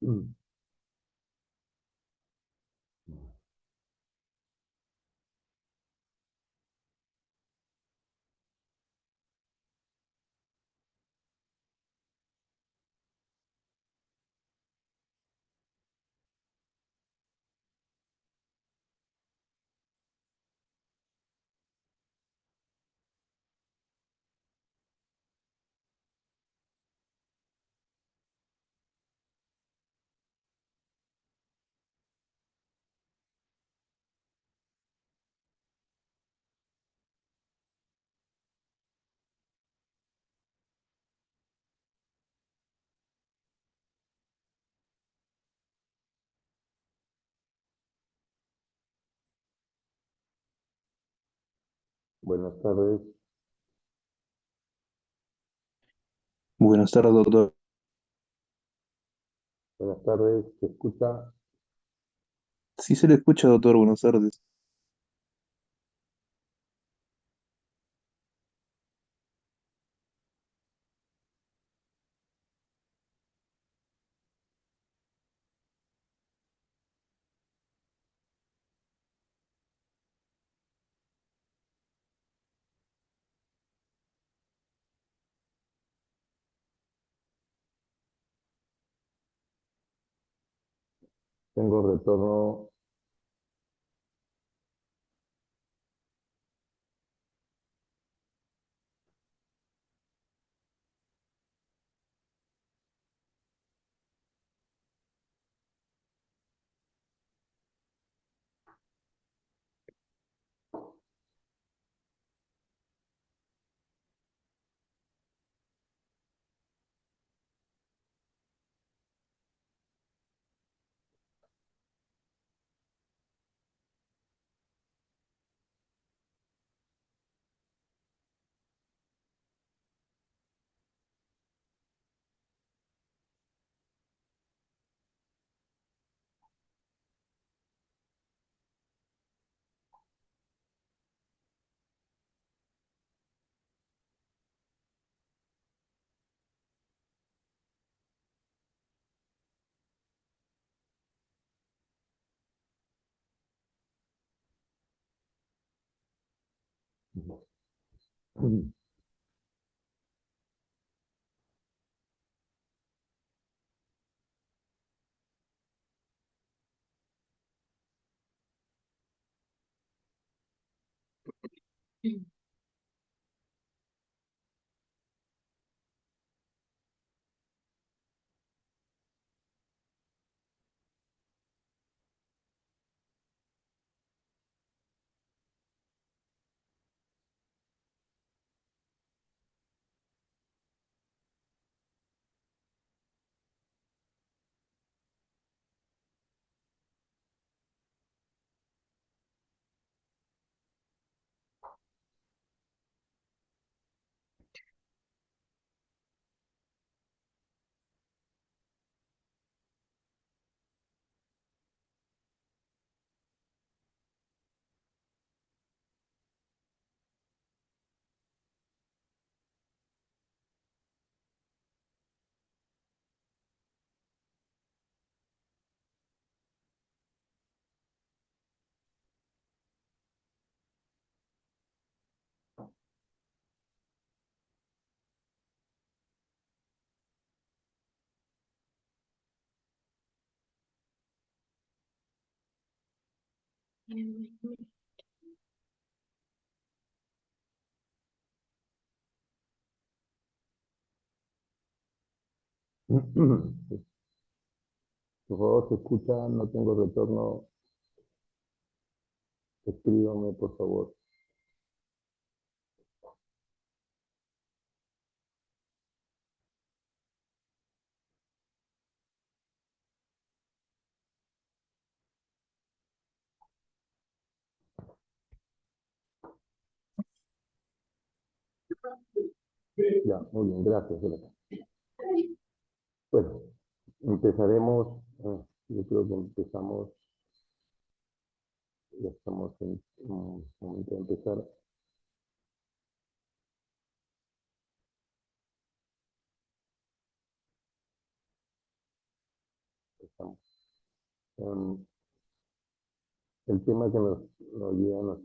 Buenas tardes. Buenas tardes, doctor. Buenas tardes. ¿Se escucha? Sí se le escucha, doctor. Buenas tardes. Tengo retorno. Por favor, ¿se escucha? No tengo retorno. Escríbame, por favor. Ya, muy bien, gracias. Gracias. Bueno, empezaremos. Yo creo que empezamos. Ya estamos en un momento de empezar. empezamos. El tema que nos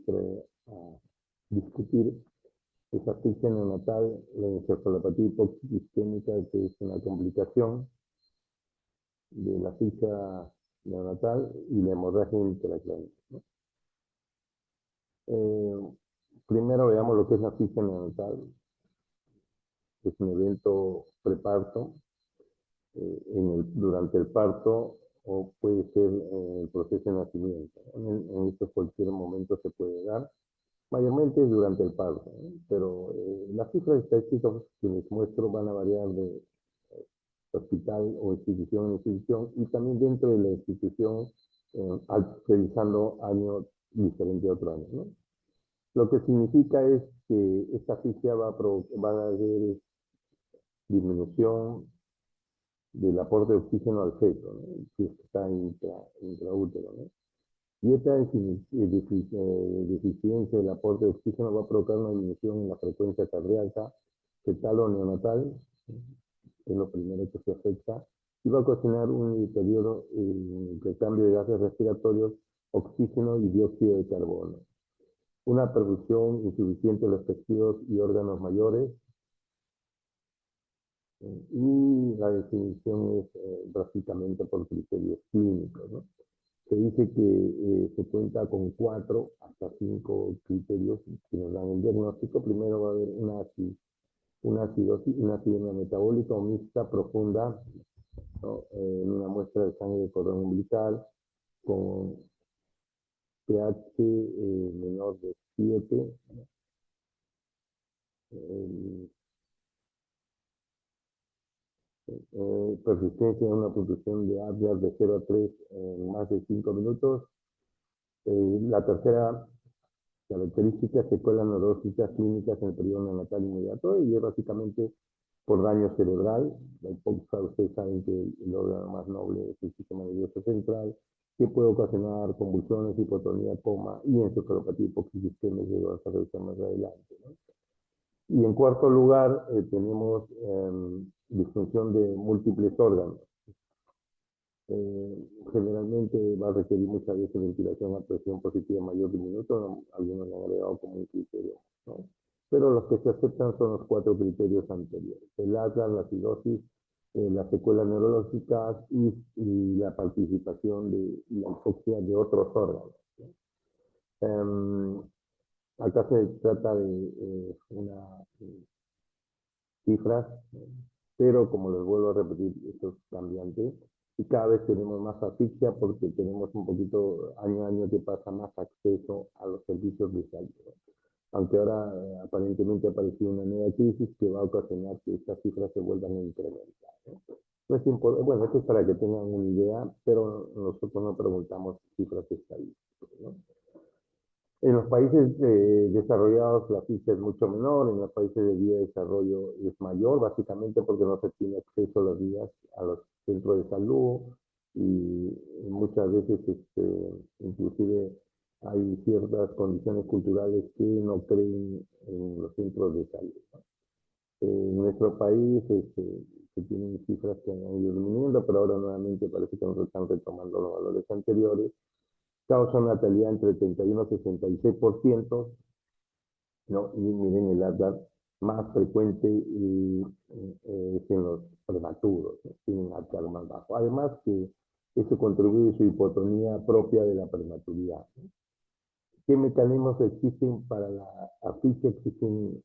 trae a discutir es asfixia neonatal, la encefalopatía hipoxisquémica, que es una complicación de la asfixia neonatal y la hemorragia intracraneal, ¿no? Primero veamos lo que es la asfixia neonatal. Es un evento preparto, durante el parto, o puede ser en el proceso de nacimiento. En esto cualquier momento se puede dar, mayormente durante el parto, ¿no? Pero las cifras estadísticas que les muestro van a variar de hospital o institución en institución, y también dentro de la institución, revisando año diferente a otro año, ¿no? Lo que significa es que esta asfixia va a haber disminución del aporte de oxígeno al feto, ¿no? Si está intraútero, ¿no? Y esta deficiencia del aporte de oxígeno va a provocar una disminución en la frecuencia cardíaca fetal o neonatal, que es lo primero que se afecta, y va a ocasionar un deterioro en el intercambio de gases respiratorios, oxígeno y dióxido de carbono. Una perfusión insuficiente de los tejidos y órganos mayores, y la definición es básicamente por criterios clínicos, ¿no? Se dice que se cuenta con 4 hasta 5 criterios que nos dan el diagnóstico. Primero va a haber una acidosis, una acidemia metabólica o mixta profunda, ¿no? En una muestra de sangre de cordón umbilical con pH menor de 7, persistencia de una puntuación de apnea de 0 a 3 en más de 5 minutos. La tercera característica, secuelas neurológicas clínicas en el periodo neonatal inmediato, y es básicamente por daño cerebral. Ustedes saben que el órgano más noble es el sistema nervioso central, que puede ocasionar convulsiones, hipotonía, coma y encefalopatía hipoxisquémica, que vamos a revisar más adelante, ¿no? Y en cuarto lugar, tenemos disfunción de múltiples órganos. Generalmente va a requerir muchas veces ventilación a presión positiva mayor de un minuto, algunos lo han agregado como un criterio, ¿no? Pero los que se aceptan son los 4 criterios anteriores: el ATLAS, la acidosis, las secuelas neurológicas y la participación de la hipoxia de otros órganos, ¿no? Acá se trata de unas cifras, pero como les vuelvo a repetir, esto es cambiante, y cada vez tenemos más asfixia porque tenemos un poquito, año a año que pasa, más acceso a los servicios de salud, ¿no? Aunque ahora aparentemente ha aparecido una nueva crisis que va a ocasionar que estas cifras se vuelvan a incrementar, ¿no? Bueno, esto es para que tengan una idea, pero nosotros no preguntamos cifras estadísticas, ¿no? En los países desarrollados la asfixia es mucho menor, en los países de vía de desarrollo es mayor, básicamente porque no se tiene acceso a las vías, a los centros de salud, y muchas veces inclusive hay ciertas condiciones culturales que no creen en los centros de salud, ¿no? En nuestro país se tienen cifras que han ido disminuyendo, pero ahora nuevamente parece que nos están retomando los valores anteriores. Causa natalidad entre 31 y 66%, ¿no? Y miren, el ATLAS más frecuente es en los prematuros, ¿no? Tienen ATLAS más bajo. Además que eso contribuye a su hipotonía propia de la prematuridad, ¿no? ¿Qué mecanismos existen para la asfixia?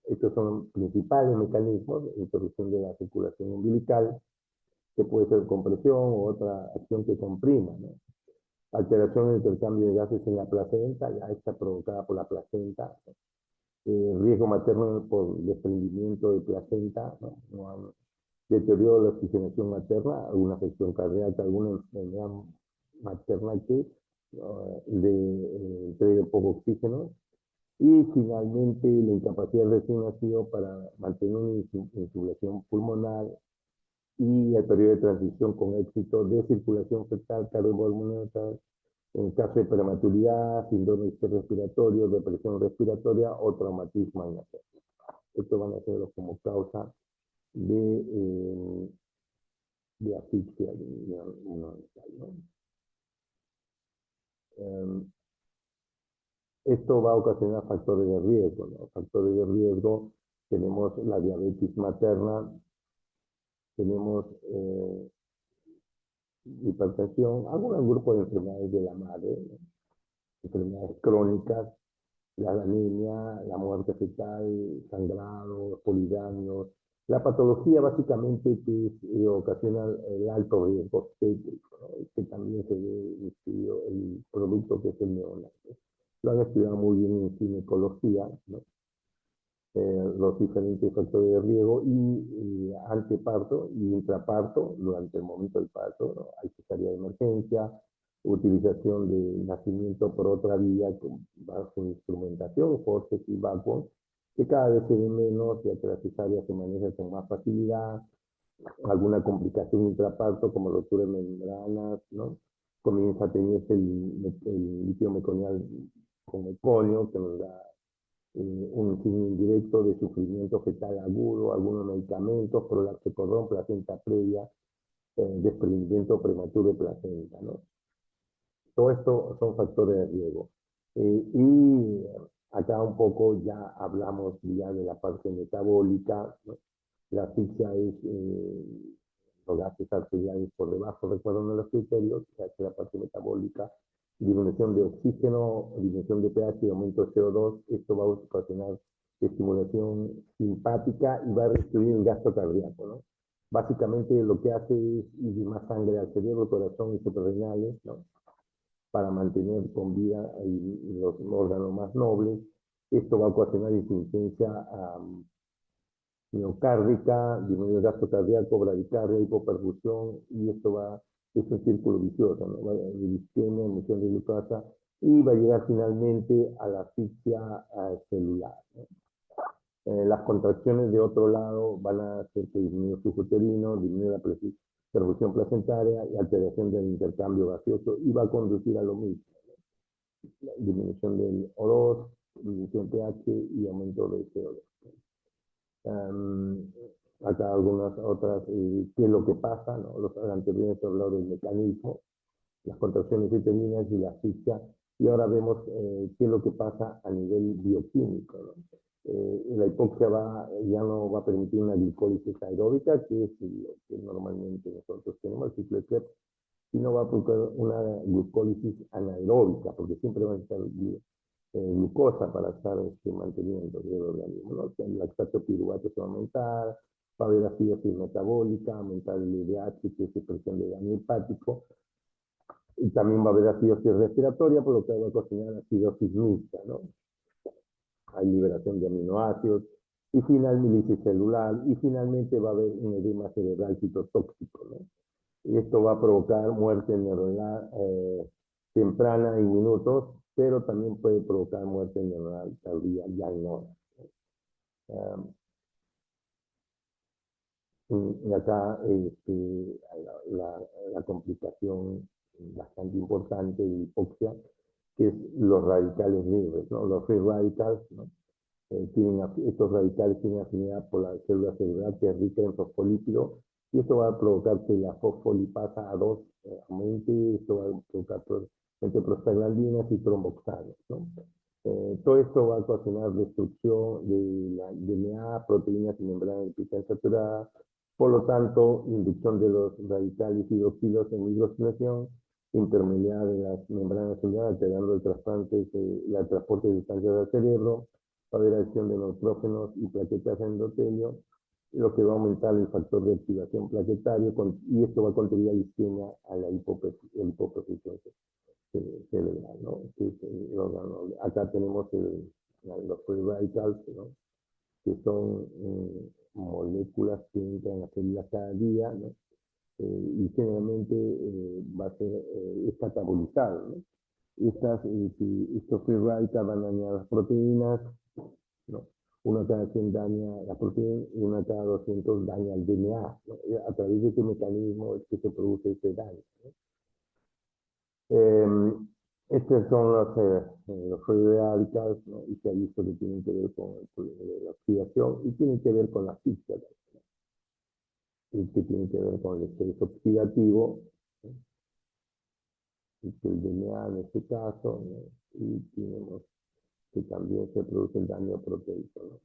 Estos son principales mecanismos: interrupción de la circulación umbilical, que puede ser compresión o otra acción que comprima, ¿no? Alteración en el intercambio de gases en la placenta, ya está provocada por la placenta, ¿no? Riesgo materno por desprendimiento de placenta, ¿no? Deterioro de la oxigenación materna, alguna afección cardíaca, alguna enfermedad materna que entregue de poco oxígeno. Y finalmente, la incapacidad del recién nacido para mantener una insulación pulmonar, y el periodo de transición con éxito de circulación fetal cardiopulmonar en caso de prematuridad, síndrome respiratorio, depresión respiratoria o traumatismo en la persona. Estos van a ser como causa de asfixia neonatal, ¿no? Esto va a ocasionar factores de riesgo, ¿no? Factores de riesgo, tenemos la diabetes materna, tenemos hipertensión, algunos grupos de enfermedades de la madre, ¿no? Enfermedades crónicas, la anemia, la muerte fetal, sangrado, polidaños. La patología básicamente que ocasiona el alto riesgo obstétrico, ¿no? Que también se ve estudio el producto que es el neonato. Lo han estudiado muy bien en ginecología, ¿no? Los diferentes factores de riesgo y anteparto y intraparto durante el momento del parto, ¿no? Hay cesárea de emergencia, utilización de nacimiento por otra vía bajo instrumentación, forceps y vacuum, que cada vez se ve menos, ya que la cesárea se maneja con más facilidad, alguna complicación intraparto como rotura de membranas, ¿no? Comienza a tenerse el líquido meconial con meconio, que nos da un signo indirecto de sufrimiento fetal agudo, algunos medicamentos, prolapso cordón, placenta previa, desprendimiento prematuro de placenta, ¿no? Todo esto son factores de riesgo. Y acá un poco ya hablamos ya de la parte metabólica, ¿no? La asfixia es los gases arteriales por debajo, recuerdan de los criterios, ya que la parte metabólica, disminución de oxígeno, disminución de pH y aumento de CO2, esto va a ocasionar estimulación simpática y va a restituir el gasto cardíaco, ¿no? Básicamente lo que hace es ir más sangre al cerebro, corazón y suprarrenales, ¿no? Para mantener con vida los órganos más nobles. Esto va a ocasionar insuficiencia miocárdica, disminuir el gasto cardíaco, bradicardia, hipoperfusión, y esto es un círculo vicioso, ¿no? Va a haber isquemia, emisión de glucosa, y va a llegar finalmente a la asfixia celular, ¿no? Las contracciones de otro lado van a hacer que disminuya el flujo uterino, disminuya la perfusión placentaria y alteración del intercambio gaseoso, y va a conducir a lo mismo, ¿no? Disminución del O2, disminución de pH y aumento de CO2. Acá algunas otras, qué es lo que pasa, ¿no? Los anteriores hablaron del mecanismo, las contracciones uterinas y la asfixia, y ahora vemos qué es lo que pasa a nivel bioquímico, ¿no? La hipoxia ya no va a permitir una glicólisis aeróbica, que es lo que normalmente nosotros tenemos, el ciclo de Krebs, sino va a provocar una glucólisis anaeróbica, porque siempre va a estar glucosa para estar manteniendo el organismo, ¿no? El lactato piruvato se va a aumentar, va a haber acidosis metabólica, aumentar el LDH, que es expresión de daño hepático, y también va a haber acidosis respiratoria, por lo que va a ocasionar acidosis mixta, ¿no? Hay liberación de aminoácidos, y finalmente celular, y finalmente va a haber un edema cerebral citotóxico, ¿no? Y esto va a provocar muerte neuronal temprana en minutos, pero también puede provocar muerte neuronal tardía ya en horas. Y acá la complicación bastante importante de hipoxia, que es los radicales libres, ¿no? Los free radicals, ¿no? Estos radicales tienen afinidad por la célula cerebral que es rica en fosfolípido, y esto va a provocar que la fosfolipasa A2 aumente, esto va a provocar entre prostaglandinas y tromboxanos, ¿no? Todo esto va a ocasionar destrucción de la DNA, proteínas y membranas lipídicas saturadas, por lo tanto, inducción de los radicales hidroxilos en hidroxilación, intermediar de las membranas celulares, alterando el transporte de sustancias al cerebro, va a haber acción de neutrógenos y plaquetas endotelio, lo que va a aumentar el factor de activación plaquetario, y esto va a contribuir a la isquemia, a la hipoperfusión cerebral, ¿no? Acá tenemos los free radicals, ¿no? Que son moléculas que entran a las células cada día, ¿no? Y generalmente va a ser es catabolizado, ¿no? Estos free radicals van a dañar las proteínas, ¿no? Una cada 100 daña la proteína y una cada 200 daña el DNA, ¿no? A través de este mecanismo es que se produce este daño, ¿no? Estos son los free radicals, ¿no? Y se ha visto que tienen que ver con el problema de la oxidación y tienen que ver con la asfixia, y que tiene que ver con el estrés oxidativo, ¿no? Y que el DNA en este caso, ¿no? Y tenemos que también se produce el daño proteico, ¿no?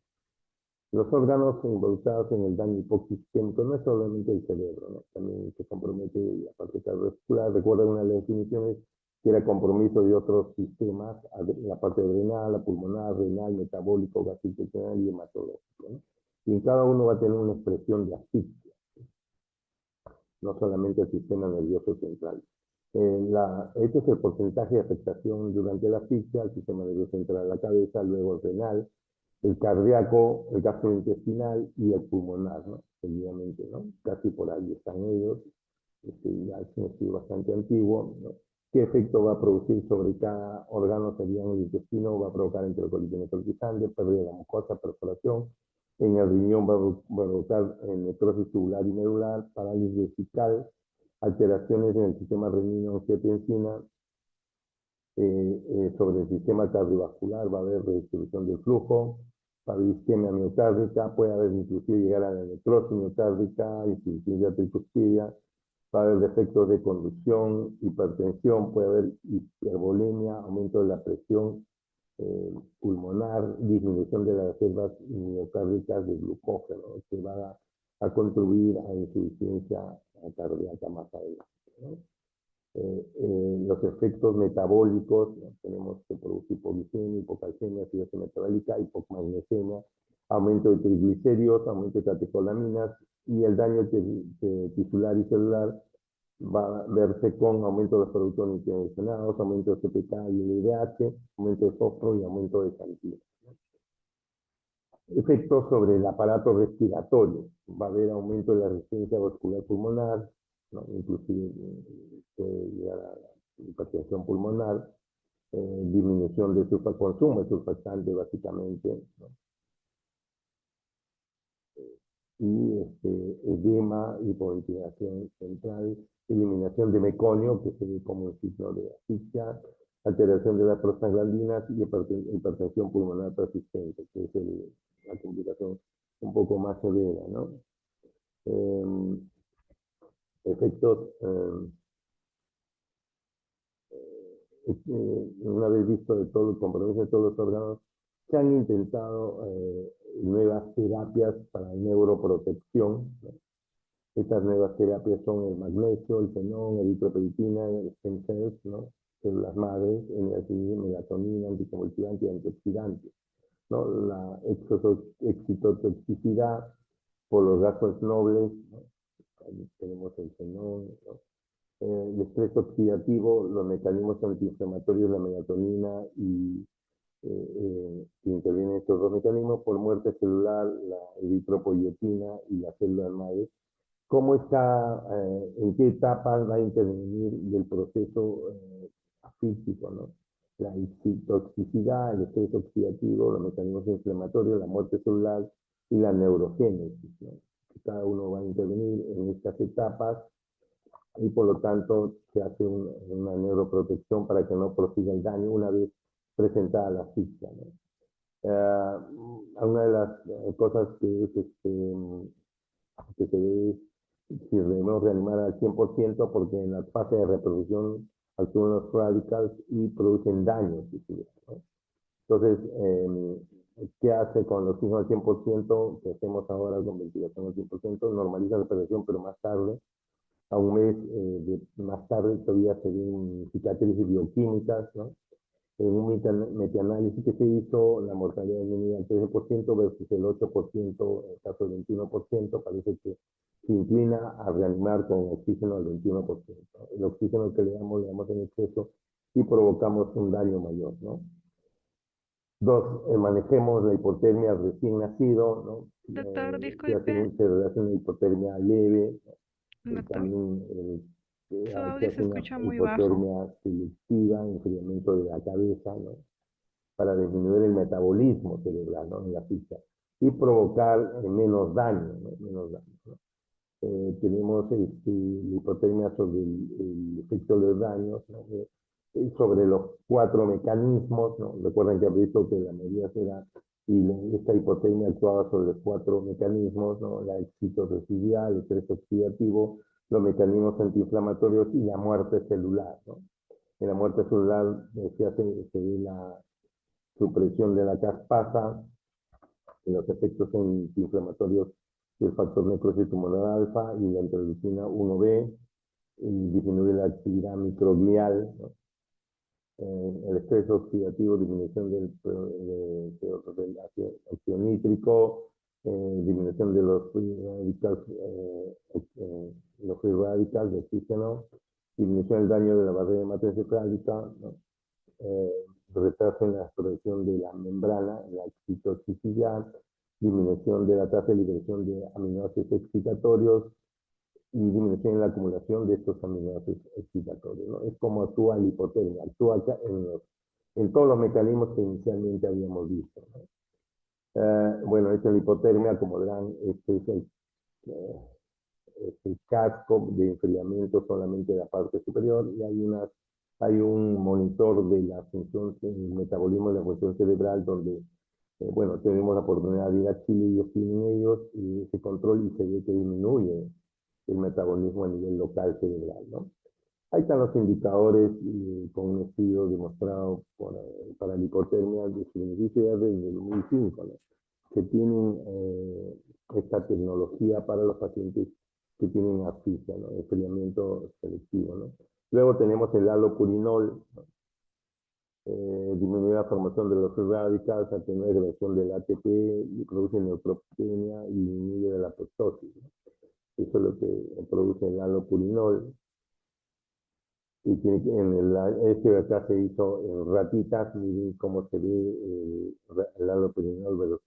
Los órganos involucrados en el daño hipoxistémico no es solamente el cerebro, ¿no? También se compromete la parte cardiovascular. Recuerda una de las definiciones que era compromiso de otros sistemas, la parte adrenal, la pulmonar, renal, metabólico, gastrointestinal y hematológico, ¿no? Y en cada uno va a tener una expresión de asfixia, no solamente el sistema nervioso central. Este es el porcentaje de afectación durante la asfixia, el sistema nervioso central de la cabeza, luego el renal, el cardíaco, el gastrointestinal y el pulmonar, ¿no? Seguidamente, ¿no? Casi por ahí están ellos. Ya es un estudio bastante antiguo, ¿no? ¿Qué efecto va a producir sobre cada órgano? Sería en el intestino, va a provocar enterocolitis necrotizante, pérdida de la mucosa, perforación. En el riñón va a provocar necrosis tubular y medular, parálisis vesical, alteraciones en el sistema renino-angiotensina. Sobre el sistema cardiovascular va a haber redistribución del flujo, va a haber isquemia miocárdica, puede haber inclusive llegar a la necrosis miocárdica, insuficiencia tricuspidia, va a haber defectos de conducción, hipertensión, puede haber hipervolemia, aumento de la presión pulmonar, disminución de las reservas miocárdicas de glucógeno, que va a contribuir a insuficiencia cardíaca más adelante, ¿no? Los efectos metabólicos, ¿no? Tenemos que producir hipoglicemia, hipocalcemia, acidosis metabólica, hipomagnesemia, aumento de triglicéridos, aumento de catecolaminas y el daño tisular y celular va a verse con aumento de los productos nitrogenados, aumento de CPK y LDH, aumento de fósforo y aumento de santina. Efectos sobre el aparato respiratorio. Va a haber aumento de la resistencia vascular pulmonar, ¿no? Inclusive puede llegar a la hipertensión pulmonar, disminución de consumo de surfactante básicamente, ¿no? Y edema, hipoventilación central, eliminación de meconio, que se ve como un signo de asfixia, alteración de las prostaglandinas y hipertensión pulmonar persistente, que es la complicación un poco más severa, ¿no? Efectos, una vez visto de todo el compromiso de todos los órganos, se han intentado nuevas terapias para neuroprotección, ¿no? Estas nuevas terapias son el magnesio, el fenón, eritropoyetina, el stem cells, ¿no? Células madres, melatonina, anticonvulsivante y antioxidante, ¿no? La excitotoxicidad por los gases nobles, ¿no? Ahí tenemos el fenón, ¿no? El estrés oxidativo, los mecanismos antiinflamatorios, la melatonina y intervienen estos dos mecanismos por muerte celular, la eritropoyetina y las células madres. ¿Cómo está, en qué etapa va a intervenir del proceso físico, ¿no? La toxicidad, el estrés oxidativo, los mecanismos inflamatorios, la muerte celular y la neurogénesis, ¿no? Cada uno va a intervenir en estas etapas y por lo tanto se hace una neuroprotección para que no prosiga el daño una vez presentada la asfixia, ¿no? Una de las cosas que es que se debe si debemos reanimar al 100% porque en la fase de reproducción actúan los radicals y producen daño, ¿no? Entonces, ¿qué hace con los hijos al 100%? Que hacemos ahora con ventilación al 100%, normaliza la operación, pero más tarde, a un mes más tarde, todavía se ven cicatrices bioquímicas, ¿no? En un metaanálisis que se hizo, la mortalidad disminuye al 13% versus el 8%, en el caso del 21%, parece que se inclina a reanimar con oxígeno al 21%. El oxígeno que le damos en exceso y provocamos un daño mayor, ¿no? Dos, manejemos la hipotermia recién nacido, ¿no? Doctor, Se disculpe, hace una hipotermia leve, doctor, también su se audio se hace una escucha muy bajo. hipotermia selectiva, enfriamiento de la cabeza, ¿no? Para disminuir el metabolismo cerebral, ¿no? En la ficha y provocar menos daño, ¿no? Menos daño, ¿no? Tenemos la hipotermia sobre el efecto de los daños, ¿no? Sobre los cuatro mecanismos, ¿no? Recuerden que he visto que la medida será, y esta hipotermia actuaba sobre los cuatro mecanismos, ¿no? La éxito residual, el estrés oxidativo, los mecanismos antiinflamatorios y la muerte celular, ¿no? En la muerte celular se ve supresión de la caspasa, en los efectos inflamatorios del factor necrosis tumoral alfa y la interleucina 1B, y disminuye la actividad microglial, ¿no? El estrés oxidativo, disminución del óxido nítrico, disminución de los free radicals de oxígeno, disminución del daño de la barrera hematoencefálica, ¿no? Retraso en la producción de la membrana, la citotoxicidad, disminución de la tasa de liberación de aminoácidos excitatorios y disminución en la acumulación de estos aminoácidos excitatorios, ¿no? Es como actúa la hipotermia, actúa en todos los mecanismos que inicialmente habíamos visto, ¿no? Bueno, esta es la hipotermia, como verán, este es el casco de enfriamiento solamente de la parte superior, y hay un monitor de la función, el metabolismo de la función cerebral, donde bueno, tenemos la oportunidad de ir a Chile, ellos tienen ellos, y ese control, y se ve que disminuye el metabolismo a nivel local cerebral, ¿no? Ahí están los indicadores con un estudio demostrado para la hipotermia de su beneficio ya desde el 2005, ¿no? Que tienen esta tecnología para los pacientes que tienen asfixia, ¿no? Enfriamiento selectivo, ¿no? Luego tenemos el halopurinol, ¿no? Disminuye la formación de los free radicals, atenúa la reacción del ATP, y produce neutropenia y disminuye de la apoptosis, ¿no? Eso es lo que produce el halopurinol. Y este de acá se hizo en ratitas, miren cómo se ve el halopurinol versus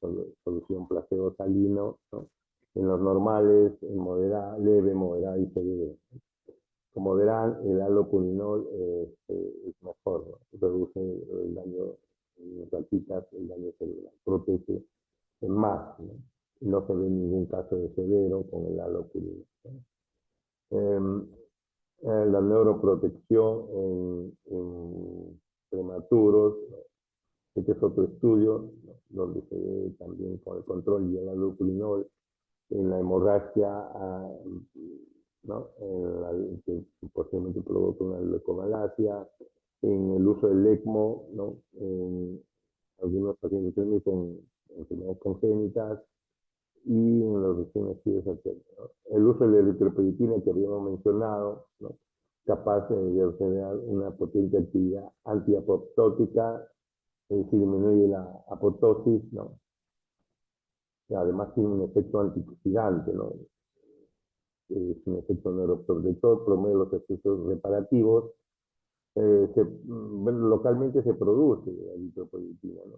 solución placebo salino, ¿no? En los normales, en leve, moderada y severo. Como verán, el halopurinol es mejor, ¿no? Reduce el daño en ratitas, el daño cerebral, protege más, ¿no? Y no se ve ningún caso de severo con el halopurinol, ¿no? La neuroprotección en prematuros, ¿no? Este es otro estudio, ¿no? Donde se ve también con el control y el halopurinol en la hemorragia, ¿no? Que posiblemente provoca una leucomalacia, en el uso del ECMO, ¿no? En algunos pacientes con enfermedades congénitas, y en los recién nacidos actuales, ¿no? El uso de la eritropoyetina que habíamos mencionado, ¿no? Capaz de obtener una potente actividad antiapoptótica, es decir, disminuye la apoptosis, ¿no? Y además tiene un efecto antioxidante, ¿no? Es un efecto neuroprotector, promueve los efectos reparativos. Bueno, localmente se produce la eritropoyetina, ¿no?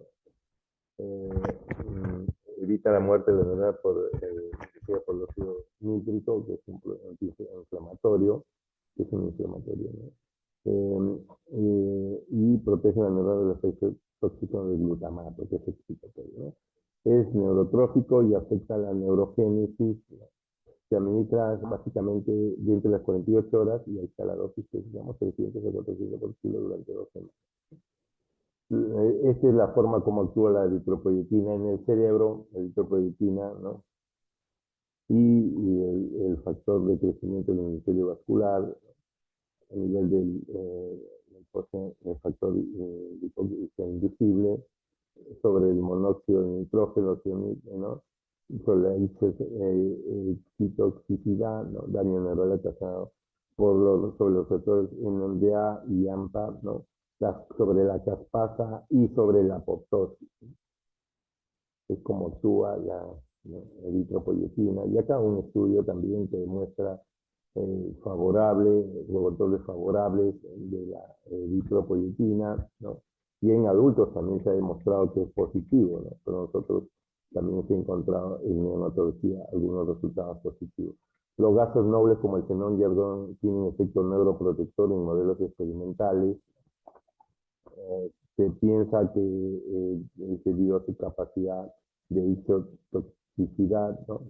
Evita la muerte de la enfermedad por el óxido nítrico, que es un antiinflamatorio, que es un inflamatorio, ¿no? Y protege la neurona del efecto tóxico del glutamato, que es excitatorio, ¿no? Es neurotrófico y afecta la neurogénesis, ¿no? Se administra básicamente dentro de las 48 horas, y hay la dosis que digamos 300 o 400 por kilo durante 2 semanas. Esta es la forma como actúa la eritropoyetina en el cerebro, la eritropoyetina, ¿no? Y el factor de crecimiento del hemisferio vascular, a nivel del factor de hipoglucemia inducible, sobre el monóxido de nitrógeno, ¿no? Sobre la citotoxicidad, ¿no? Daño neuronal causado sobre los receptores NMDA y AMPA, ¿no? Sobre la caspasa y sobre la apoptosis. Es como actúa la eritropoyetina. Y acá un estudio también que demuestra laboratorios favorables de la eritropoyetina, ¿no? Y en adultos también se ha demostrado que es positivo, ¿no? Pero nosotros también se ha encontrado en neonatología algunos resultados positivos. Los gases nobles como el xenón y argón tienen efecto neuroprotector en modelos experimentales. Se piensa que debido a su capacidad de histotoxicidad, ¿no?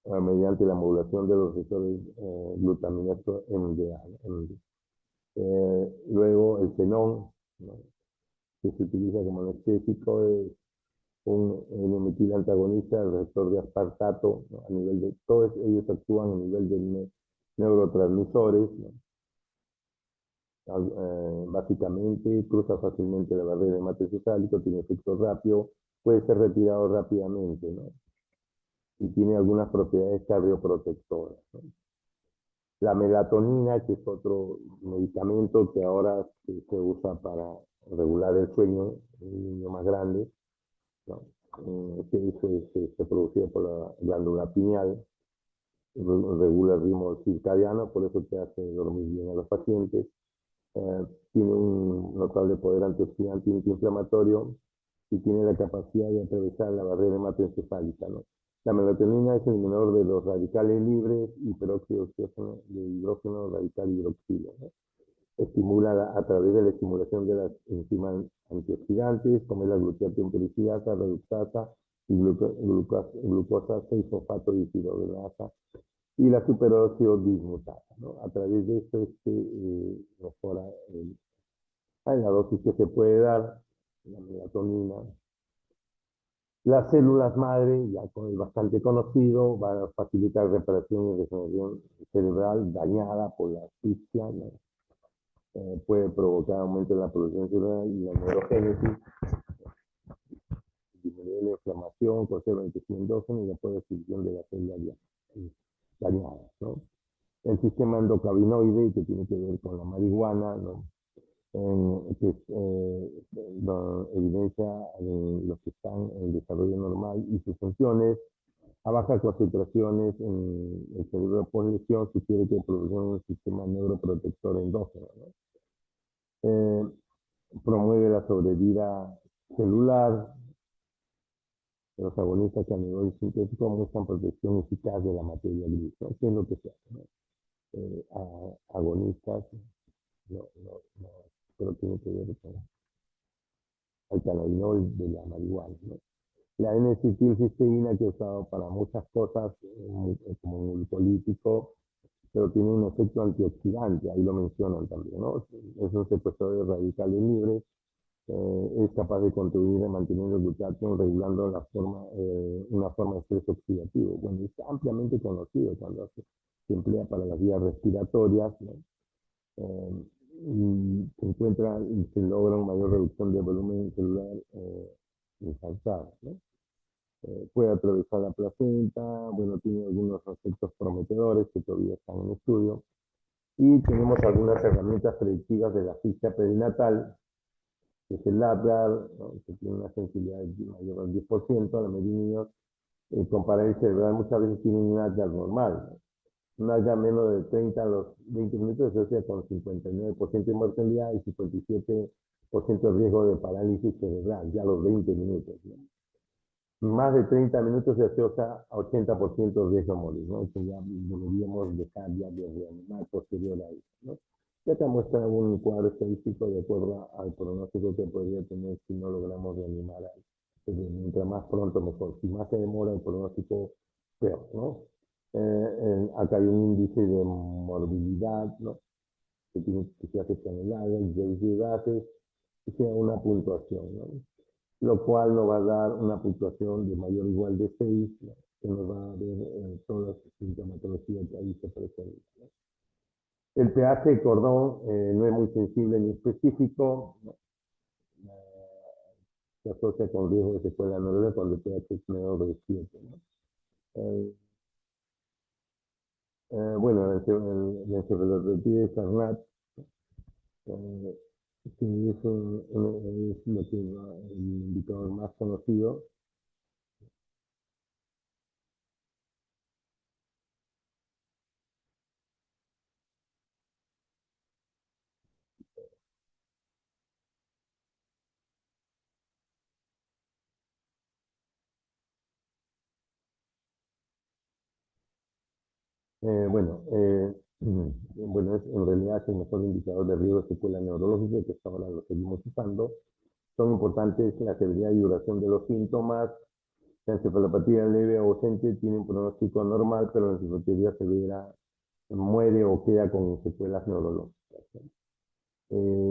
Mediante la modulación de los receptores glutaminergico MDA, ¿no? Luego el xenón, ¿no? Que se utiliza como anestésico, es un N-metil antagonista, el receptor de aspartato, ¿no? A nivel de, todos ellos actúan a nivel de neurotransmisores, ¿no? Básicamente, cruza fácilmente la barrera hematoencefálica, tiene efecto rápido, puede ser retirado rápidamente, ¿no? Y tiene algunas propiedades cardioprotectoras, ¿no? La melatonina, que es otro medicamento que ahora se usa para regular el sueño en un niño más grande, ¿no? Que se produce por la glándula pineal, regula el ritmo circadiano, por eso te hace dormir bien a los pacientes. Tiene un notable poder antioxidante y antiinflamatorio y tiene la capacidad de atravesar la barrera hematoencefálica, ¿no? La melatonina es el menor de los radicales libres y peróxido de hidrógeno radical hidroxilo, ¿no? Estimula a través de la estimulación de las enzimas antioxidantes, como es la glutatión pericilasa, reductasa y glucosa 6-fosfato deshidrogenasa y la superóxido dismutasa, ¿no? A través de esto es que mejora la dosis que se puede dar, la melatonina. Las células madre, ya es bastante conocido, van a facilitar reparación y regeneración cerebral dañada por la asfixia, ¿no? Puede provocar aumento de la producción cerebral y la neurogénesis, disminuir la inflamación, conserva el intestino endógeno y la producción de las células dañadas, ¿no? El sistema endocannabinoide, que tiene que ver con la marihuana, ¿no? Que evidencia los que están en desarrollo normal y sus funciones. A bajas concentraciones en el cerebro por lesión sugiere que produce un sistema neuroprotector endógeno, ¿no? Promueve la sobrevida celular. Los agonistas que a nivel sintético muestran protección eficaz de la materia gris, ¿no? ¿Qué es lo que se hace, ¿no? Agonistas, no, pero tiene que ver con el cannabinol de la marihuana, ¿no? La N-acetilcisteína, que he usado para muchas cosas, como un glucolítico, pero tiene un efecto antioxidante, ahí lo mencionan también, ¿no? Es un secuestrador de radicales libres, es capaz de contribuir a mantener el glutatión regulando una forma de estrés oxidativo. Bueno, es ampliamente conocido cuando se emplea para las vías respiratorias, ¿no? Y se logra una mayor reducción del volumen celular insalzado, ¿no? Puede atravesar la placenta, bueno, tiene algunos efectos prometedores que todavía están en estudio. Y tenemos algunas herramientas predictivas de la asfixia perinatal, que es el LAPGAR, ¿no? Que tiene una sensibilidad mayor al 10% a la media niños. Comparar el cerebral muchas veces tiene un LAPGAR normal, ¿no? Un LAPGAR menos de 30 a los 20 minutos se asocia con 59% de mortalidad y 57% de riesgo de parálisis cerebral, ya a los 20 minutos, ¿no? Más de 30 minutos se asocia a 80% de riesgo de morir, ¿no? Eso ya deberíamos dejar ya de reanimar posterior a eso, ¿no? Ya te muestra un cuadro estadístico de acuerdo al pronóstico que podría tener si no logramos reanimar a él. Mientras más pronto mejor. Si más se demora el pronóstico, peor, ¿no? Acá hay un índice de morbilidad, ¿no? Que se hace con el área, el de gases, y sea una puntuación, ¿no? Lo cual nos va a dar una puntuación de mayor o igual de 6, ¿no? Que nos va a ver todas las sintomatologías que ahí se presentan, ¿no? El pH de cordón no es muy sensible ni específico, ¿no? Se asocia con riesgo de secuela neuronal cuando el pH es menor de 7, ¿no? Bueno, el encefalopatía de Carnat, que es lo que el indicador más conocido. Bueno, bueno, en realidad es el mejor indicador de riesgo de secuela neurológica, que hasta ahora lo seguimos usando. Son importantes la severidad y duración de los síntomas. La encefalopatía leve o ausente tiene un pronóstico normal, pero la encefalopatía severa muere o queda con secuelas neurológicas, ¿no?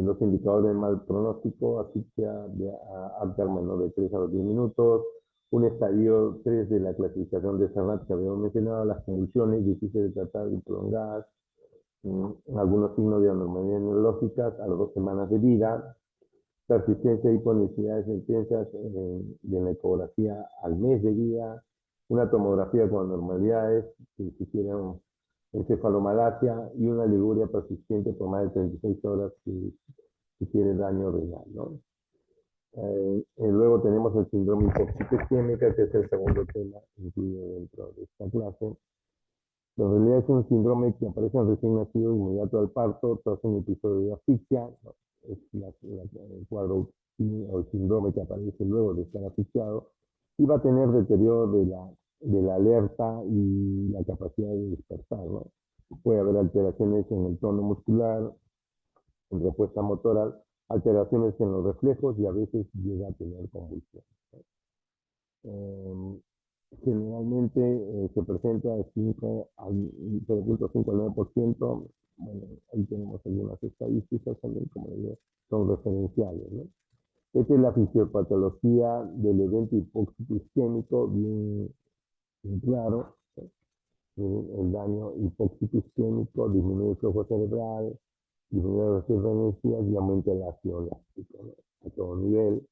Los indicadores de mal pronóstico, asfixia de Apgar menor de 3 a los 10 minutos, un estadio 3 de la clasificación de Sarnat que habíamos mencionado, las convulsiones difíciles de tratar y prolongadas, algunos signos de anormalidad neurológicas a las 2 semanas de vida, persistencia de hiponicidades intensas de la ecografía al mes de vida, una tomografía con anormalidades, si se hicieron encefalomalacia y una liguria persistente por más de 36 horas si quiere daño renal, ¿no? Luego tenemos el síndrome hipoxicemia, que es el segundo tema incluido dentro de esta clase. En realidad es un síndrome que aparece en recién nacido inmediato al parto tras un episodio de asfixia, ¿no? Es el cuadro o el síndrome que aparece luego de estar asfixiado y va a tener deterioro de la alerta y la capacidad de despertar, ¿no? Puede haber alteraciones en el tono muscular, en respuesta motora, alteraciones en los reflejos y a veces llega a tener convulsiones. Generalmente se presenta de 5 al 0.5 al 9%. Bueno, ahí tenemos algunas estadísticas también, como digo, son referenciales, ¿no? Esta es la fisiopatología del evento hipóxico isquémico, bien claro. El daño hipóxico isquémico disminuye el flujo cerebral, disminuye las energías y aumenta el ácido láctico, ¿no? A todo nivel.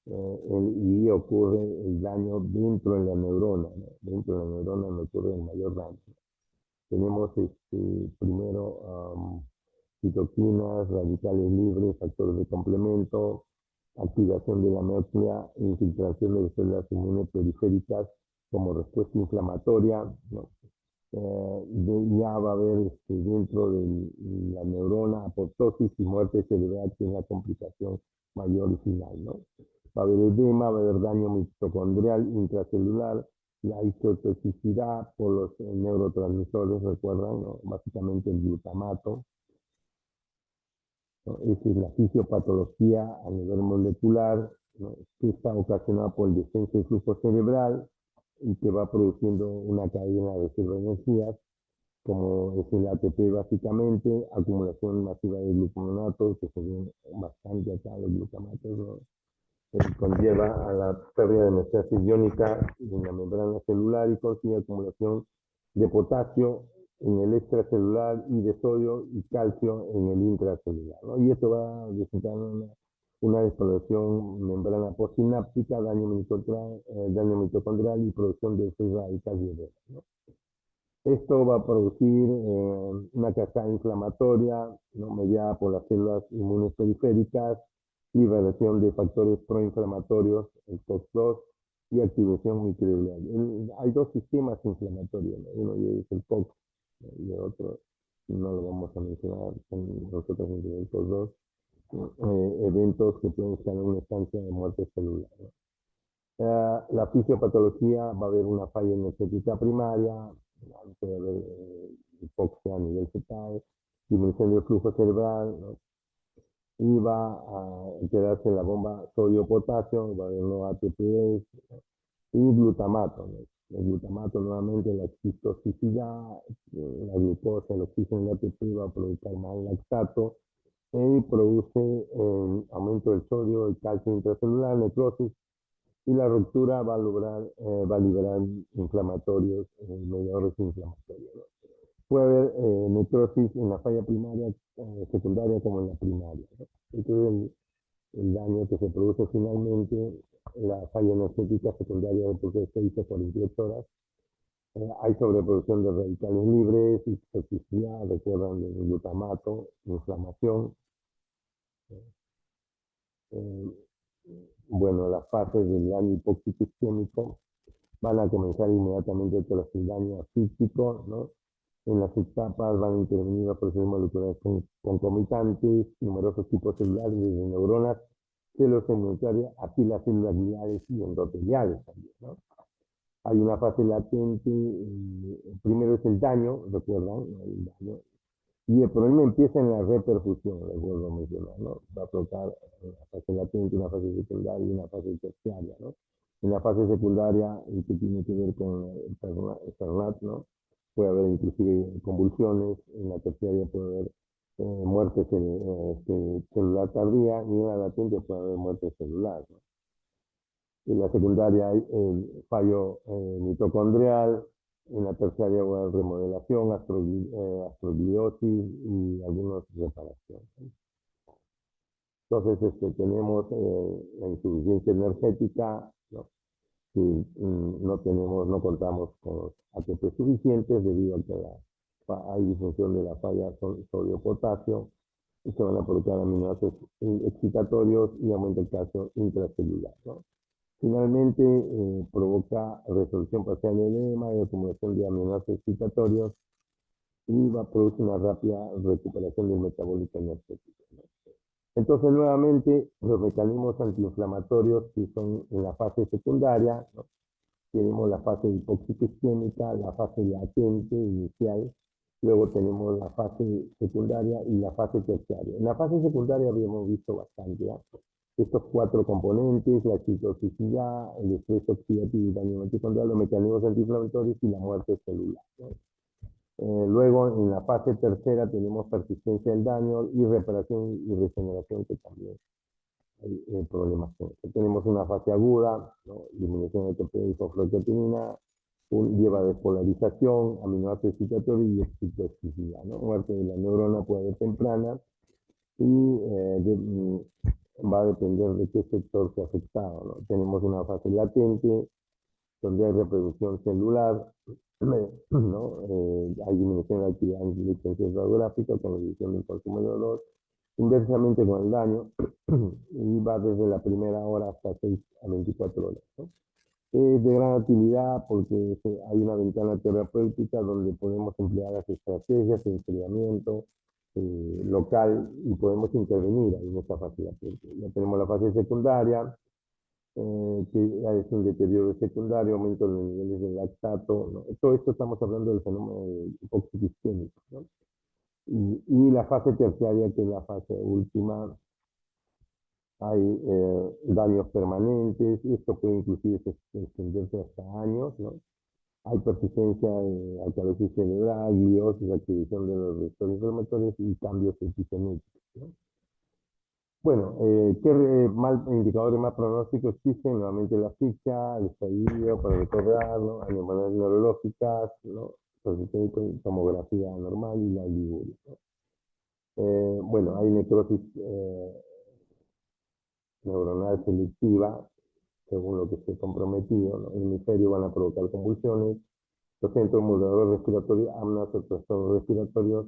Y ocurre el daño dentro de la neurona, ¿no? Dentro de la neurona no ocurre el mayor daño. Tenemos primero citoquinas, radicales libres, factores de complemento, activación de la médula, infiltración de células inmunes periféricas como respuesta inflamatoria, ¿no? Ya va a haber dentro de la neurona apoptosis y muerte cerebral, que es la complicación mayor y final, ¿no? Va a haber edema, va a haber daño mitocondrial intracelular, la histotoxicidad por los neurotransmisores, recuerdan, ¿no? Básicamente el glutamato, ¿no? Esa es la fisiopatología a nivel molecular, ¿no? Que está ocasionada por el descenso del flujo cerebral y que va produciendo una cadena de energías, como es el ATP básicamente, acumulación masiva de gluconatos, que se ven bastante acá los glutamatos, ¿no? Conlleva a la pérdida de homeostasis iónica en la membrana celular y consigue acumulación de potasio en el extracelular y de sodio y calcio en el intracelular, ¿no? Y esto va a resultar una despoblación membrana postsináptica, daño mitocondrial y producción de free radicales libres, ¿no? Esto va a producir una cascada inflamatoria, ¿no? Mediada por las células inmunes periféricas, liberación de factores proinflamatorios, el COX-2, y activación microbial. Hay dos sistemas inflamatorios, ¿no? Uno es el COX, ¿no? Y el otro no lo vamos a mencionar, son nosotros el COX-2, eventos que pueden estar en una estancia de muerte celular, ¿no? La fisiopatología va a haber una falla energética primaria, puede haber hipoxia a nivel fetal, disminución del flujo cerebral, ¿no? Y va a enterarse la bomba sodio-potasio, va a haber nuevos ATPs y glutamato, ¿no? El glutamato nuevamente, la cistotoxicidad, la glucosa, el oxígeno y el ATP va a provocar más lactato y produce aumento del sodio y calcio intracelular, necrosis, y la ruptura va a liberar inflamatorios, mediadores inflamatorios, ¿no? Puede haber necrosis en la falla primaria, secundaria como en la primaria, ¿no? Entonces el daño que se produce finalmente, la falla energética secundaria después de 6 a 48 horas, hay sobreproducción de radicales libres, y toxicidad, recuerdan del glutamato, inflamación. Eh, bueno, las fases del daño hipóxico isquémico van a comenzar inmediatamente tras el daño asfíxico, ¿no? En las etapas van a intervenir los procesos moleculares concomitantes, numerosos tipos celulares, desde neuronas, células inmunitarias, así las células gliales y endoteliales también, ¿no? Hay una fase latente, primero es el daño, recuerdan, ¿no? El daño, y el problema empieza en la reperfusión, les vuelvo a mencionar, ¿no? Va a flotar una fase latente, una fase secundaria y una fase terciaria, ¿no? En la fase secundaria, que tiene que ver con el Pernat, ¿no? Puede haber inclusive convulsiones, en la terciaria puede haber muerte celular tardía, y en la latente puede haber muerte celular, ¿no? En la secundaria hay fallo mitocondrial, En la terciaria va a haber remodelación, astrogliosis y algunas reparaciones. Entonces, tenemos la insuficiencia energética, ¿no? Que no contamos con los ATP suficientes debido a que hay disfunción de la falla sodio-potasio y se van a provocar aminoácidos excitatorios y aumenta el calcio intracelular, ¿no? Finalmente, provoca resolución parcial del edema y acumulación de aminoácidos excitatorios y va a producir una rápida recuperación del metabólico energético, ¿no? Entonces, nuevamente, los mecanismos antiinflamatorios que son en la fase secundaria, ¿no? Tenemos la fase hipóxica isquémica, la fase latente inicial, luego tenemos la fase secundaria y la fase terciaria. En la fase secundaria habíamos visto bastante, ¿no? Estos cuatro componentes, la citocicidad, el estrés oxidativo y daño mitocondrial, los mecanismos antiinflamatorios y la muerte celular, ¿no? Luego, en la fase tercera tenemos persistencia del daño y reparación y regeneración, que también hay problemas con eso. Tenemos una fase aguda, ¿no? Disminución de ATP y fosforoquetinina, lleva a despolarización, aminoácidos excitatorios y excitotoxicidad, ¿no? Muerte de la neurona puede haber temprana y va a depender de qué sector se ha afectado, ¿no? Tenemos una fase latente, donde hay reproducción celular, ¿no? Hay disminución de la actividad encefalográfica con reducción del consumo de dolor, inversamente con el daño, y va desde la primera hora hasta 6 a 24 horas, ¿no? Es de gran utilidad porque hay una ventana terapéutica donde podemos emplear las estrategias de enfriamiento local y podemos intervenir ahí en esta fase latente. Ya tenemos la fase secundaria, que es un deterioro secundario, aumento de los niveles de lactato, ¿no? Todo esto estamos hablando del fenómeno hipóxico isquémico, ¿no? Y la fase terciaria, que es la fase última, hay daños permanentes, esto puede inclusive extenderse hasta años, ¿no? Hay persistencia de alcalosis cerebral, gliosis, activación de los receptores inflamatorios y cambios epigenéticos, ¿no? Bueno, ¿qué mal indicadores más pronósticos existen? Nuevamente la asfixia, el estadio, para recordar, ¿no? Anomalías neurológicas, ¿no? Tomografía normal y la liburia, ¿no? Bueno, hay necrosis neuronal selectiva, según lo que esté comprometido, ¿no? El hemisferio van a provocar convulsiones, los centros moduladores respiratorios, apneas o trastornos respiratorios,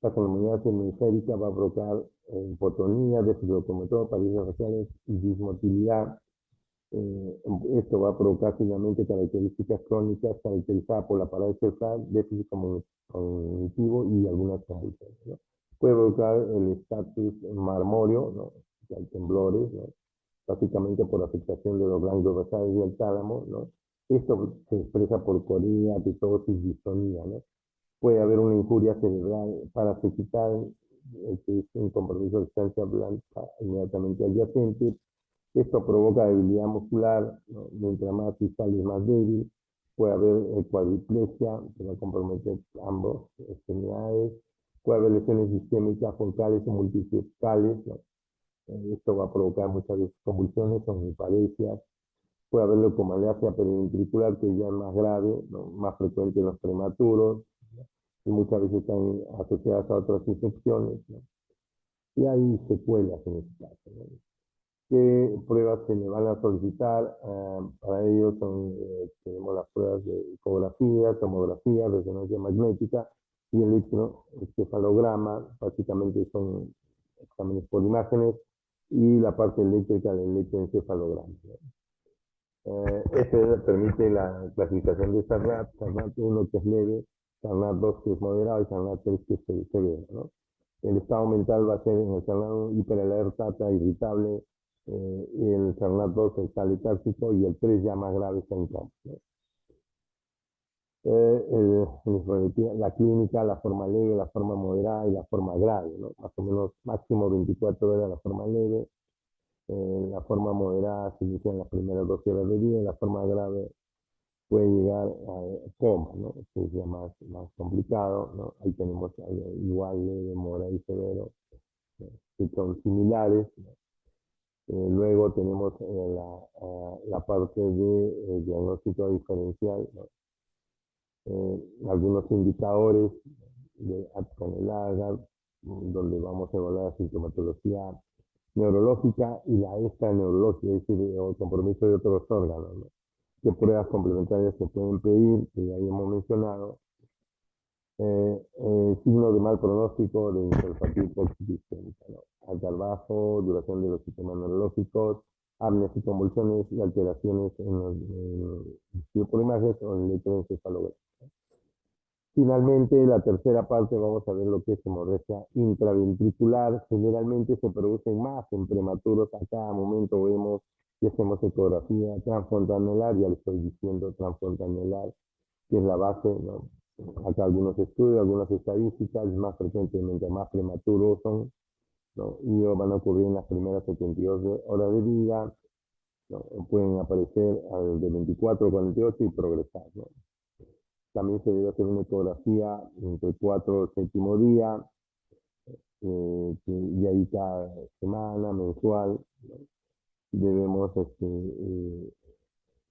la comunidad hemisférica va a provocar hipotonía, déficit locomotor, parálisis faciales y dismotilidad. Esto va a provocar finalmente características crónicas caracterizadas por la parálisis cerebral, déficit cognitivo y algunas convulsiones, ¿no? Puede provocar el estatus marmóreo, ¿no? Hay temblores, ¿no? Básicamente por afectación de los ganglios basales y el tálamo, ¿no? Esto se expresa por corea, pitosis, distonía, ¿no? Puede haber una injuria cerebral parasitical, que es un compromiso de sustancia blanca inmediatamente adyacente. Esto provoca debilidad muscular, ¿no? Mientras más fiscal es más débil. Puede haber cuadriplegia, que va a comprometer ambos extremidades. Puede haber lesiones isquémicas focales o multifocales, ¿no? Esto va a provocar muchas veces convulsiones o hemiparesias. Puede haber leucomalacia periventricular, que ya es más grave, ¿no? Más frecuente en los prematuros, ¿no? Y muchas veces están asociadas a otras infecciones, ¿no? Y hay secuelas en este caso, ¿no? ¿Qué pruebas se le van a solicitar? Para ello tenemos las pruebas de ecografía, tomografía, resonancia magnética y electroencefalograma. Básicamente son exámenes por imágenes y la parte eléctrica del electroencefalograma, ¿no? Este permite la clasificación de Sarnat, Sarnat 1 que es leve, Sarnat 2 que es moderado y Sarnat 3 que es severo, ¿no? El estado mental va a ser en el Sarnat 1 hiperalerta, irritable, y el Sarnat 2 está letárgico y el 3 ya más grave está en coma, ¿no? La clínica, la forma leve, la forma moderada y la forma grave, ¿no? Más o menos máximo 24 horas la forma leve. La forma moderada se inicia en las primeras 12 horas de vida, y la forma grave puede llegar a coma, ¿no? Que es ya más complicado, ¿no? Ahí tenemos igual leve, moderado y severo, ¿no? Que son similares, ¿no? Luego tenemos la parte de diagnóstico diferencial, ¿no? algunos indicadores con el agar, donde vamos a evaluar la sintomatología neurológica y la extraneurológica, es decir, el compromiso de otros órganos, ¿no? ¿Qué pruebas complementarias se pueden pedir? Que ya habíamos mencionado. Signo de mal pronóstico de encefalitis poxistémica, ¿no? Altar bajo, duración de los sistemas neurológicos, apneas y convulsiones y alteraciones en los estudio por imágenes o en el electroencefalograma. Finalmente, la tercera parte vamos a ver lo que es hemorragia intraventricular. Generalmente se producen más en prematuros. A cada momento vemos que hacemos ecografía transfontanelar, ya le estoy diciendo transfontanelar, que es la base, ¿no? Acá algunos estudios, algunas estadísticas, más frecuentemente más prematuros son, ¿no? Y van a ocurrir en las primeras 72 horas de vida, ¿no? Pueden aparecer de 24 a 48 y progresar, ¿no? También se debe hacer una ecografía entre 4 y séptimo día, y ahí cada semana, mensual, ¿no? Debemos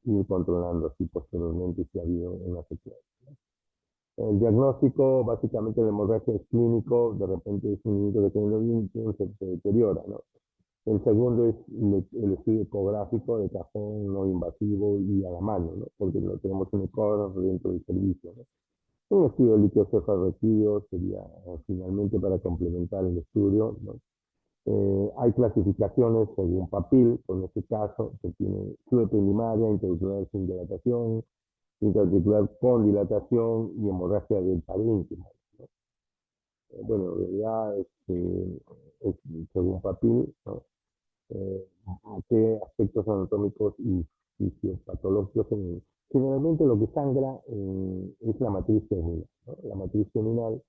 ir controlando así posteriormente si ha habido una secuela. El diagnóstico, básicamente la hemorragia es clínico, de repente es un niño que tiene bien, se deteriora, ¿no? El segundo es el estudio ecográfico de cajón no invasivo y a la mano, ¿no? Porque no tenemos un ecógrafo dentro del servicio, ¿no? Un estudio de líquido cefalorraquídeo sería finalmente para complementar el estudio, ¿no? Hay clasificaciones según papil, en este caso se tiene subependimaria, intraarticular sin dilatación, intraarticular con dilatación y hemorragia del parénquima, ¿no? Bueno, en realidad es según papil, ¿no? ¿Qué aspectos anatómicos y fisiopatológicos? Generalmente lo que sangra es la matriz seminal, ¿no? La matriz seminal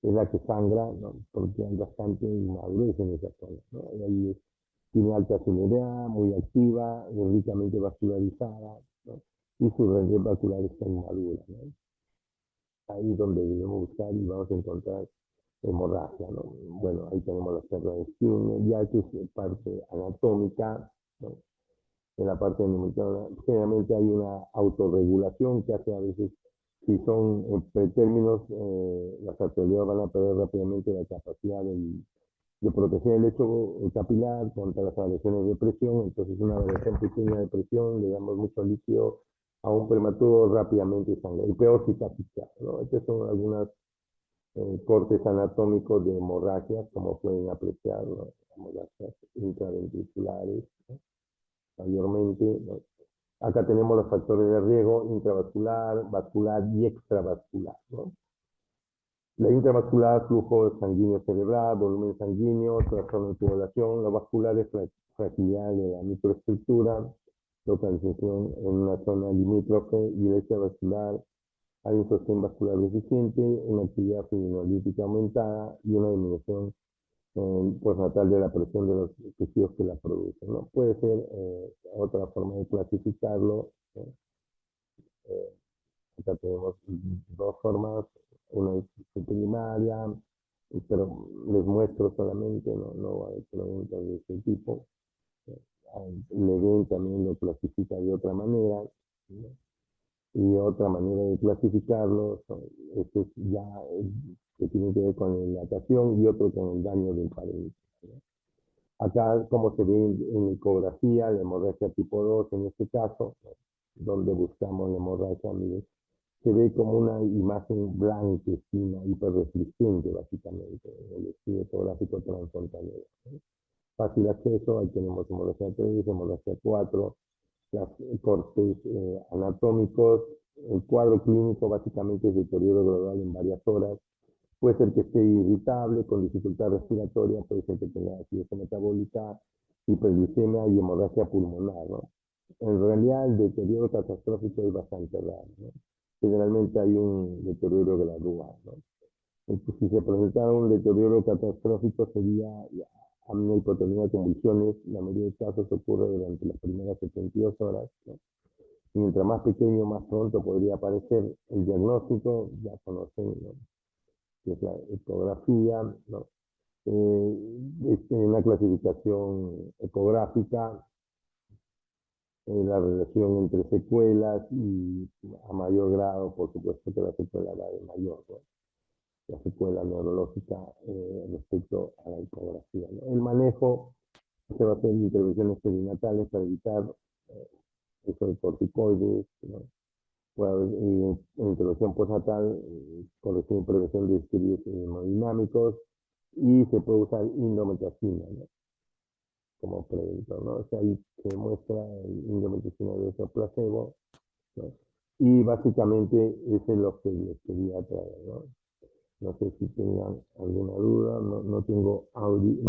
es la que sangra, ¿no? Porque hay bastante inmadurez en esa zona, ¿no? Y ahí tiene alta celeridad, muy activa, es ricamente vascularizada, ¿no? Y su red vascular está inmadura, ¿no? Ahí es donde debemos buscar y vamos a encontrar hemorragia, ¿no? Bueno, ahí tenemos las perlas de Skinner, ya que es parte anatómica, ¿no? En la parte de generalmente hay una autorregulación que hace a veces, si son pretérminos, las arterias van a perder rápidamente la capacidad de proteger el lecho capilar contra las variaciones de presión. Entonces, una variación pequeña de presión, le damos mucho líquido a un prematuro, rápidamente sangra. Y peor si está asfixiado, ¿no? Estas son algunas cortes anatómicos de hemorragias, como pueden apreciar, ¿no? Hemorragias intraventriculares, ¿no? Mayormente, ¿no? Acá tenemos los factores de riesgo intravascular, vascular y extravascular, ¿no? La intravascular, flujo sanguíneo cerebral, volumen sanguíneo, trastorno de coagulación. La vascular es fragilidad de la microestructura, localización en una zona limítrofe. Y la extravascular, hay un sostén vascular deficiente, una actividad fibrinolítica aumentada y una disminución postnatal de la presión de los tejidos que la producen, ¿no? Puede ser otra forma de clasificarlo, ¿no? Acá tenemos dos formas, una es primaria, pero les muestro solamente, no hay preguntas de este tipo. Levin también lo clasifica de otra manera, ¿no? Y otra manera de clasificarlo, este es ya que tiene que ver con la dilatación y otro con el daño del parénquima, ¿no? Acá, como se ve en ecografía, la hemorragia tipo 2 en este caso, ¿no? Donde buscamos la hemorragia, mire, se ve como una imagen blanquecina, hiperreflectante, básicamente, en el estudio ecográfico transfrontalero, ¿no? Fácil acceso, ahí tenemos hemorragia 3, hemorragia 4, los cortes anatómicos. El cuadro clínico básicamente es deterioro gradual en varias horas. Puede ser que esté irritable, con dificultad respiratoria, puede ser que tenga acidosis metabólica, hiperglicemia y hemorragia pulmonar, ¿no? En realidad el deterioro catastrófico es bastante raro, ¿no? Generalmente hay un deterioro gradual, ¿no? Entonces, si se presentara un deterioro catastrófico sería apnea, hipotonía, convulsiones. La mayoría de casos ocurre durante las primeras 72 horas, ¿no? Y mientras más pequeño, más pronto podría aparecer. El diagnóstico, ya conocen, ¿no? Que es la ecografía, ¿no? En la clasificación ecográfica la relación entre secuelas y a mayor grado, por supuesto que la secuela va de mayor, ¿no? La secuela neurológica respecto a la ecografía, ¿no? El manejo se va a hacer intervenciones perinatales para evitar uso de corticoides, ¿no? Puede haber intervención postnatal, corrección y prevención de estudios hemodinámicos, y se puede usar indometacina, ¿no? Como preventor, ¿no? O sea, ahí se muestra el indometacina versus placebo, ¿no? Y básicamente ese es lo que les quería traer, ¿no? No sé si tenían alguna duda, no tengo audio.